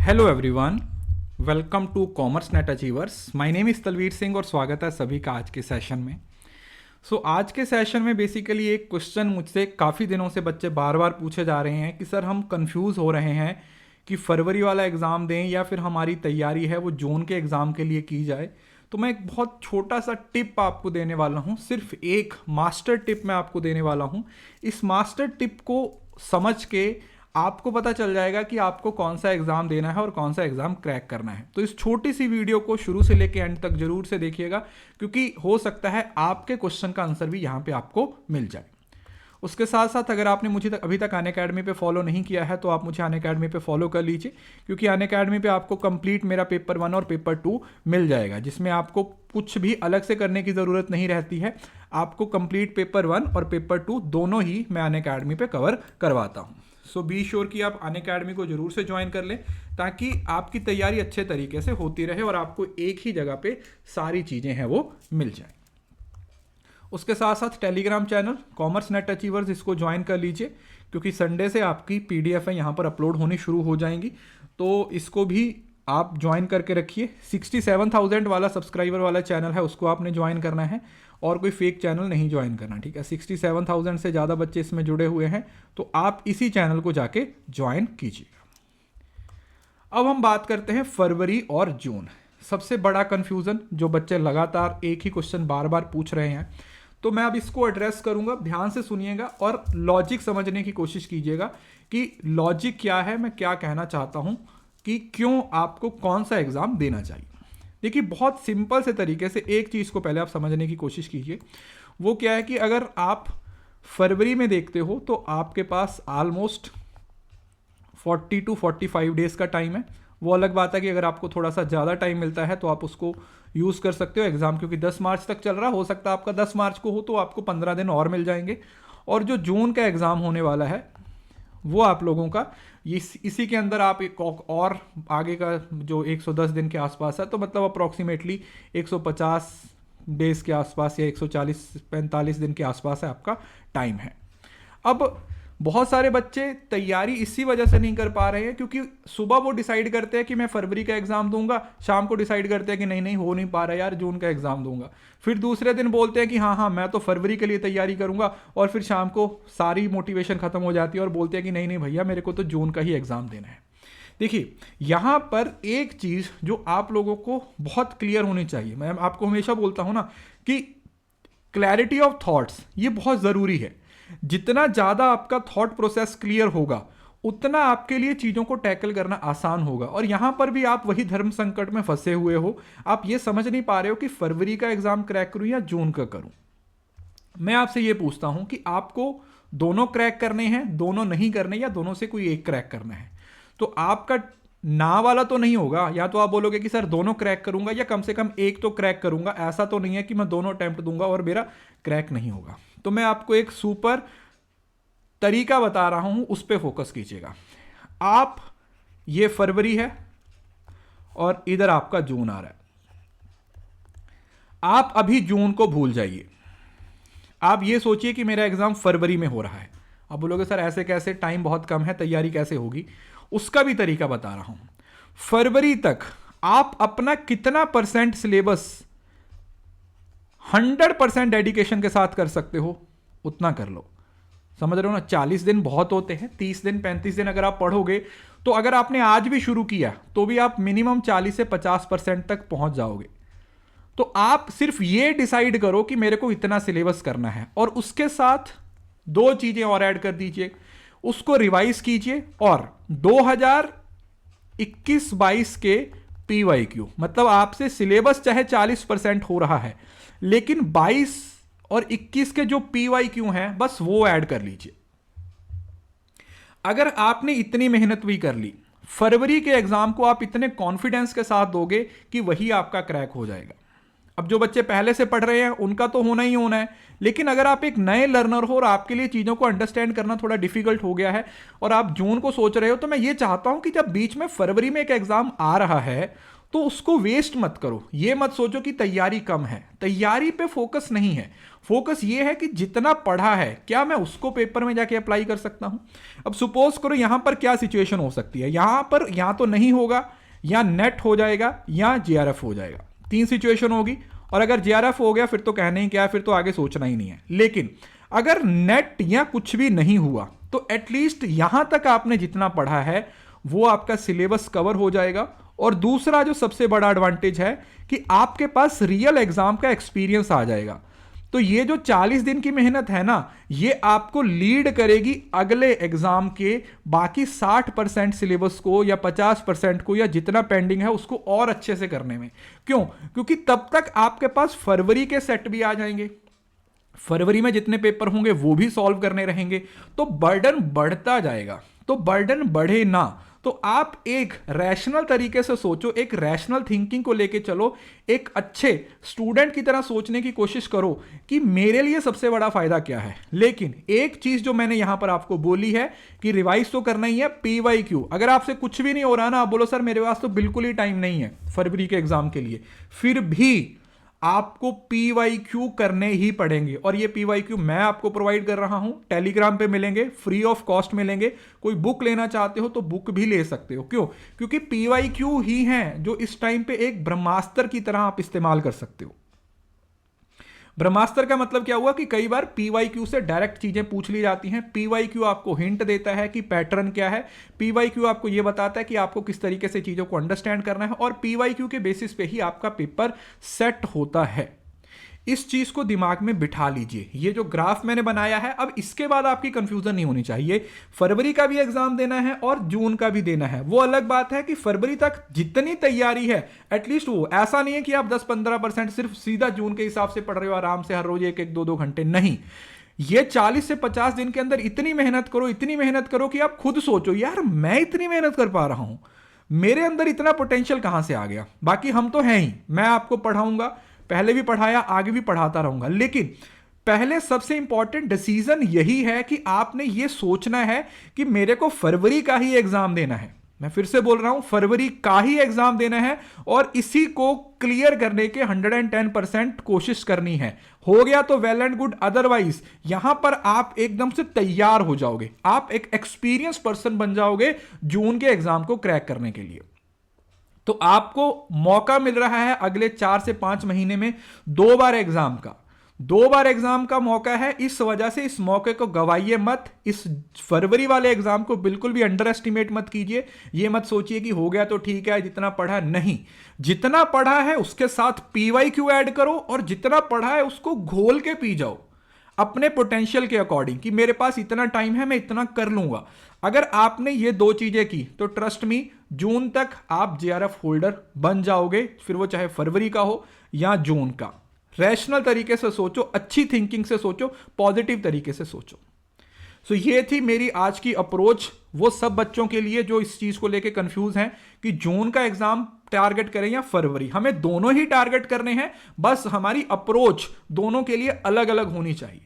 Hello everyone, welcome to commerce net achievers. My name is Talveer Singh और स्वागत है सभी का आज के सेशन में। आज के सेशन में बेसिकली एक क्वेश्चन मुझसे काफ़ी दिनों से बच्चे बार बार पूछे जा रहे हैं कि सर हम कंफ्यूज हो रहे हैं कि फरवरी वाला एग्ज़ाम दें या फिर हमारी तैयारी है वो जून के एग्ज़ाम के लिए की जाए। तो मैं एक बहुत छोटा सा टिप आपको देने वाला हूँ, सिर्फ एक मास्टर टिप मैं आपको देने वाला हूँ। इस मास्टर टिप को समझ के आपको पता चल जाएगा कि आपको कौन सा एग्ज़ाम देना है और कौन सा एग्ज़ाम क्रैक करना है। तो इस छोटी सी वीडियो को शुरू से लेकर एंड तक जरूर से देखिएगा, क्योंकि हो सकता है आपके क्वेश्चन का आंसर भी यहाँ पे आपको मिल जाए। उसके साथ साथ अगर आपने मुझे अभी तक अनअकैडमी पे फॉलो नहीं किया है तो आप मुझे अनअकैडमी पे फॉलो कर लीजिए, क्योंकि अनअकैडमी पे आपको कंप्लीट मेरा पेपर 1 और पेपर 2 मिल जाएगा, जिसमें आपको कुछ भी अलग से करने की ज़रूरत नहीं रहती है। आपको कंप्लीट पेपर 1 और पेपर 2 दोनों ही मैं अनअकैडमी पे कवर करवाता हूँ। सो बी श्योर कि आप अनअकैडमी को जरूर से ज्वाइन कर लें, ताकि आपकी तैयारी अच्छे तरीके से होती रहे और आपको एक ही जगह पे सारी चीज़ें हैं वो मिल जाए। उसके साथ साथ Telegram channel commerce net achievers, इसको ज्वाइन कर लीजिए, क्योंकि संडे से आपकी पीडीएफ है यहाँ पर अपलोड होनी शुरू हो जाएंगी। तो इसको भी आप ज्वाइन करके रखिए। 67,000 वाला सब्सक्राइबर वाला चैनल है, उसको आपने ज्वाइन करना है और कोई फेक चैनल नहीं ज्वाइन करना, ठीक है। 67,000 से ज़्यादा बच्चे इसमें जुड़े हुए हैं, तो आप इसी चैनल को जाके ज्वाइन कीजिएगा। अब हम बात करते हैं फरवरी और जून। सबसे बड़ा कन्फ्यूज़न जो बच्चे लगातार एक ही क्वेश्चन बार बार पूछ रहे हैं, तो मैं अब इसको एड्रेस करूंगा। ध्यान से सुनिएगा और लॉजिक समझने की कोशिश कीजिएगा कि लॉजिक क्या है, मैं क्या कहना चाहता हूं कि क्यों आपको कौन सा एग्ज़ाम देना चाहिए। देखिए, बहुत सिंपल से तरीके से एक चीज़ को पहले आप समझने की कोशिश कीजिए। वो क्या है कि अगर आप फरवरी में देखते हो तो आपके पास ऑलमोस्ट 40 to 45 डेज का टाइम है। वो अलग बात है कि अगर आपको थोड़ा सा ज़्यादा टाइम मिलता है तो आप उसको यूज़ कर सकते हो। एग्ज़ाम क्योंकि 10 मार्च तक चल रहा, हो सकता है आपका 10 मार्च को हो तो आपको 15 दिन और मिल जाएंगे। और जो जून का एग्ज़ाम होने वाला है वो आप लोगों का इसी के अंदर आप एक और आगे का जो 110 दिन के आसपास है, तो मतलब अप्रॉक्सीमेटली 150 डेज के आसपास या 140-45 दिन के आसपास है आपका टाइम है। अब बहुत सारे बच्चे तैयारी इसी वजह से नहीं कर पा रहे हैं क्योंकि सुबह वो डिसाइड करते हैं कि मैं फरवरी का एग्ज़ाम दूंगा, शाम को डिसाइड करते हैं कि नहीं हो नहीं पा रहा यार, जून का एग्ज़ाम दूंगा। फिर दूसरे दिन बोलते हैं कि हाँ मैं तो फरवरी के लिए तैयारी करूंगा, और फिर शाम को सारी मोटिवेशन खत्म हो जाती है और बोलते हैं कि नहीं भैया, मेरे को तो जून का ही एग्ज़ाम देना है। देखिए, यहाँ पर एक चीज़ जो आप लोगों को बहुत क्लियर होनी चाहिए, मैं आपको हमेशा बोलता हूँ ना कि क्लैरिटी ऑफ थॉट्स ये बहुत ज़रूरी है। जितना ज़्यादा आपका थॉट प्रोसेस क्लियर होगा उतना आपके लिए चीज़ों को टैकल करना आसान होगा। और यहाँ पर भी आप वही धर्म संकट में फंसे हुए हो, आप ये समझ नहीं पा रहे हो कि फरवरी का एग्ज़ाम क्रैक करूँ या जून का करूँ। मैं आपसे ये पूछता हूँ कि आपको दोनों क्रैक करने हैं, दोनों नहीं करने, या दोनों से कोई एक क्रैक करना है। तो आपका ना वाला तो नहीं होगा, या तो आप बोलोगे कि सर दोनों क्रैक करूंगा या कम से कम एक तो क्रैक करूंगा। ऐसा तो नहीं है कि मैं दोनों अटेम्प्ट दूंगा और मेरा क्रैक नहीं होगा। तो मैं आपको एक सुपर तरीका बता रहा हूं, उस पर फोकस कीजिएगा। आप, ये फरवरी है और इधर आपका जून आ रहा है, आप अभी जून को भूल जाइए। आप ये सोचिए कि मेरा एग्जाम फरवरी में हो रहा है। आप बोलोगे सर ऐसे कैसे, टाइम बहुत कम है, तैयारी कैसे होगी? उसका भी तरीका बता रहा हूं। फरवरी तक आप अपना कितना % सिलेबस 100% डेडिकेशन के साथ कर सकते हो उतना कर लो। समझ रहे हो ना? 40 दिन बहुत होते हैं, 30 दिन 35 दिन अगर आप पढ़ोगे तो अगर आपने आज भी शुरू किया तो भी आप मिनिमम 40 से 50% तक पहुंच जाओगे। तो आप सिर्फ ये डिसाइड करो कि मेरे को इतना सिलेबस करना है, और उसके साथ 2 चीजें और ऐड कर दीजिए, उसको रिवाइज कीजिए। और 2021-22 के PYQ, मतलब आपसे सिलेबस चाहे 40% हो रहा है, लेकिन 22 और 21 के जो PYQ हैं बस वो ऐड कर लीजिए। अगर आपने इतनी मेहनत भी कर ली, फरवरी के एग्जाम को आप इतने कॉन्फिडेंस के साथ दोगे कि वही आपका क्रैक हो जाएगा। अब जो बच्चे पहले से पढ़ रहे हैं उनका तो होना ही होना है, लेकिन अगर आप एक नए लर्नर हो और आपके लिए चीज़ों को अंडरस्टैंड करना थोड़ा डिफिकल्ट हो गया है और आप जून को सोच रहे हो, तो मैं ये चाहता हूं कि जब बीच में फरवरी में एक एग्जाम आ रहा है तो उसको वेस्ट मत करो। ये मत सोचो कि तैयारी कम है, तैयारी पे फोकस नहीं है। फोकस ये है कि जितना पढ़ा है क्या मैं उसको पेपर में जाके अप्लाई कर सकता हूं। अब सपोज करो यहां पर क्या सिचुएशन हो सकती है, यहां पर या तो नहीं होगा, या नेट हो जाएगा, या जेआरएफ हो जाएगा। 3 सिचुएशन होगी, और अगर जेआरएफ हो गया फिर तो कहना ही क्या है, फिर तो आगे सोचना ही नहीं है। लेकिन अगर नेट या कुछ भी नहीं हुआ तो एटलीस्ट यहां तक आपने जितना पढ़ा है वो आपका सिलेबस कवर हो जाएगा। और दूसरा जो सबसे बड़ा एडवांटेज है कि आपके पास रियल एग्जाम का एक्सपीरियंस आ जाएगा। तो ये जो 40 दिन की मेहनत है ना, ये आपको लीड करेगी अगले एग्जाम के बाकी 60% सिलेबस को या 50% को या जितना पेंडिंग है उसको और अच्छे से करने में। क्यों? क्योंकि तब तक आपके पास फरवरी के सेट भी आ जाएंगे, फरवरी में जितने पेपर होंगे वो भी सॉल्व करने रहेंगे, तो बर्डन बढ़ता जाएगा। तो बर्डन बढ़े ना, तो आप एक रैशनल तरीके से सोचो, एक रैशनल थिंकिंग को लेके चलो, एक अच्छे स्टूडेंट की तरह सोचने की कोशिश करो कि मेरे लिए सबसे बड़ा फायदा क्या है। लेकिन एक चीज जो मैंने यहां पर आपको बोली है कि रिवाइज तो करना ही है। PYQ अगर आपसे कुछ भी नहीं हो रहा ना, आप बोलो सर मेरे पास तो बिल्कुल ही टाइम नहीं है फरवरी के एग्जाम के लिए, फिर भी आपको PYQ करने ही पड़ेंगे। और ये PYQ मैं आपको प्रोवाइड कर रहा हूं, टेलीग्राम पे मिलेंगे, फ्री ऑफ कॉस्ट मिलेंगे। कोई बुक लेना चाहते हो तो बुक भी ले सकते हो। क्यों? क्योंकि PYQ ही हैं जो इस टाइम पे एक ब्रह्मास्त्र की तरह आप इस्तेमाल कर सकते हो। ब्रह्मास्त्र का मतलब क्या हुआ कि कई बार PYQ से डायरेक्ट चीजें पूछ ली जाती हैं। PYQ आपको हिंट देता है कि पैटर्न क्या है, PYQ आपको यह बताता है कि आपको किस तरीके से चीजों को अंडरस्टैंड करना है, और PYQ के बेसिस पे ही आपका पेपर सेट होता है। इस चीज को दिमाग में बिठा लीजिए। ये जो ग्राफ मैंने बनाया है, अब इसके बाद आपकी कंफ्यूजन नहीं होनी चाहिए। फरवरी का भी एग्जाम देना है और जून का भी देना है। वो अलग बात है कि फरवरी तक जितनी तैयारी है एटलीस्ट वो, ऐसा नहीं है कि आप 10-15% सिर्फ सीधा जून के हिसाब से पढ़ रहे हो आराम से हर रोज 1-2 घंटे, नहीं। ये 40 से 50 दिन के अंदर इतनी मेहनत करो, इतनी मेहनत करो कि आप खुद सोचो यार मैं इतनी मेहनत कर पा रहा हूं, मेरे अंदर इतना पोटेंशियल कहां से आ गया। बाकी हम तो हैं ही, मैं आपको पढ़ाऊंगा, पहले भी पढ़ाया, आगे भी पढ़ाता रहूंगा। लेकिन पहले सबसे इंपॉर्टेंट डिसीजन यही है कि आपने ये सोचना है कि मेरे को फरवरी का ही एग्जाम देना है। मैं फिर से बोल रहा हूं, फरवरी का ही एग्जाम देना है और इसी को क्लियर करने के 110% कोशिश करनी है। हो गया तो वेल एंड गुड, अदरवाइज यहां पर आप एकदम से तैयार हो जाओगे, आप एक एक्सपीरियंस पर्सन बन जाओगे जून के एग्जाम को क्रैक करने के लिए। तो आपको मौका मिल रहा है अगले 4 से 5 महीने में 2 बार एग्जाम का, 2 बार एग्जाम का मौका है। इस वजह से इस मौके को गवाइए मत। इस फरवरी वाले एग्जाम को बिल्कुल भी अंडर एस्टिमेट मत कीजिए। ये मत सोचिए कि हो गया तो ठीक है, जितना पढ़ा, नहीं। जितना पढ़ा है उसके साथ PYQ ऐड करो और जितना पढ़ा है उसको घोल के पी जाओ अपने पोटेंशियल के अकॉर्डिंग कि मेरे पास इतना टाइम है, मैं इतना कर लूंगा। अगर आपने ये 2 चीजें की तो ट्रस्ट मी, जून तक आप JRF होल्डर बन जाओगे, फिर वो चाहे फरवरी का हो या जून का। रैशनल तरीके से सोचो, अच्छी थिंकिंग से सोचो, पॉजिटिव तरीके से सोचो। सो ये थी मेरी आज की अप्रोच वो सब बच्चों के लिए जो इस चीज को लेके कंफ्यूज हैं कि जून का एग्जाम टारगेट करें या फरवरी। हमें दोनों ही टारगेट करने हैं, बस हमारी अप्रोच दोनों के लिए अलग अलग होनी चाहिए।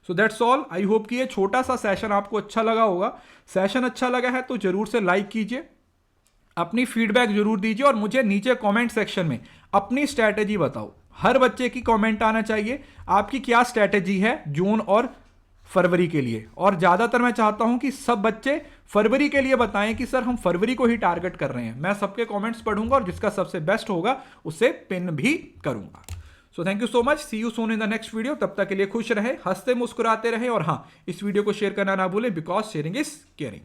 So that's all. I hope कि ये छोटा सा सेशन आपको अच्छा लगा होगा। सेशन अच्छा लगा है तो जरूर से लाइक कीजिए, अपनी फीडबैक जरूर दीजिए और मुझे नीचे कमेंट सेक्शन में अपनी स्ट्रैटेजी बताओ। हर बच्चे की कमेंट आना चाहिए, आपकी क्या स्ट्रैटेजी है जून और फरवरी के लिए। और ज्यादातर मैं चाहता हूं कि सब बच्चे फरवरी के लिए बताएं कि सर हम फरवरी को ही टारगेट कर रहे हैं। मैं सबके कमेंट्स पढ़ूंगा और जिसका सबसे बेस्ट होगा उसे पिन भी करूंगा। So thank you so much, see you soon in the next video. तब तक के लिए खुश रहे, हंसते मुस्कुराते रहे और हाँ, इस वीडियो को शेयर करना ना भूलें बिकॉज शेयरिंग इज केयरिंग।